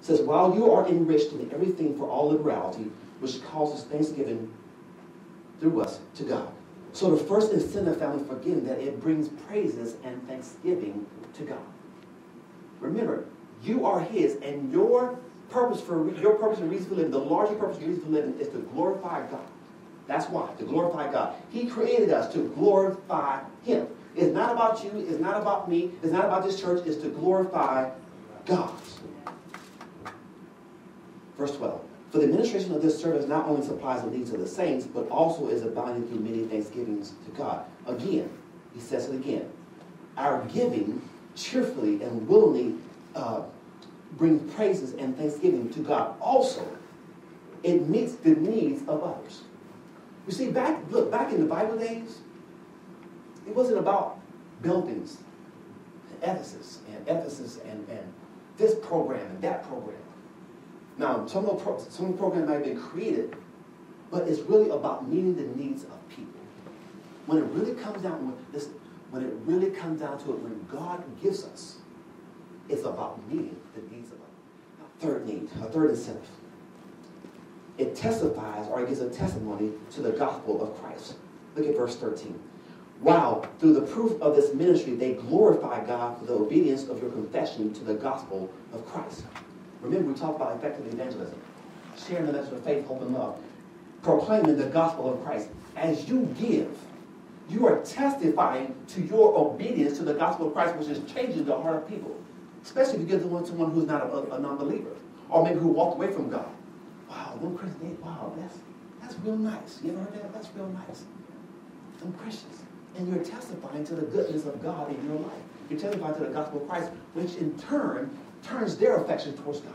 says, while you are enriched in everything for all liberality, which causes thanksgiving through us to God. So the first incentive, family, for giving, that it brings praises and thanksgiving to God. Remember, you are His, and your purpose and reason for living, the larger purpose and reason for living, is to glorify God. That's why, to glorify God. He created us to glorify Him. It's not about you, it's not about me, it's not about this church, it's to glorify God. Verse 12. For the administration of this service not only supplies the needs of the saints, but also is abounding through many thanksgivings to God. Again, he says it again. Our giving cheerfully and willingly brings praises and thanksgiving to God. Also, it meets the needs of others. You see, back in the Bible days, it wasn't about buildings, Ephesus and this program and that program. Now, some of the programs might have been created, but it's really about meeting the needs of people. When it really comes down to it, when God gives us, it's about meeting the needs of others. Third need, a third incentive. It testifies, or it gives a testimony to the gospel of Christ. Look at verse 13. While through the proof of this ministry they glorify God for the obedience of your confession to the gospel of Christ. Remember, we talked about effective evangelism, sharing the message of faith, hope, and love, proclaiming the gospel of Christ. As you give, you are testifying to your obedience to the gospel of Christ, which is changing the heart of people, especially if you give to someone who's not a non-believer, or maybe who walked away from God. Wow, them Christians, wow, that's real nice. You ever heard that? That's real nice. Them Christians. And you're testifying to the goodness of God in your life. You're testifying to the gospel of Christ, which in turn turns their affection towards God.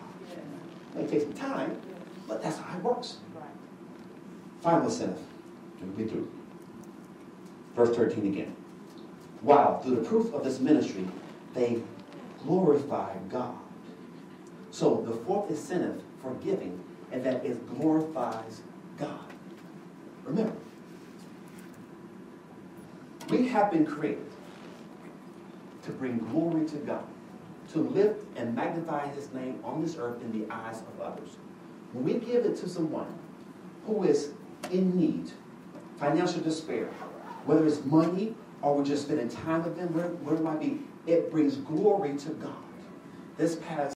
It may take some time, but that's how it works. Final incentive. Read through. Verse 13 again. While through the proof of this ministry, they glorify God. So the fourth incentive for giving, and that it glorifies God. Remember, we have been created to bring glory to God, to lift and magnify His name on this earth in the eyes of others. When we give it to someone who is in need, financial despair, whether it's money or we're just spending time with them, where it might be, it brings glory to God. This past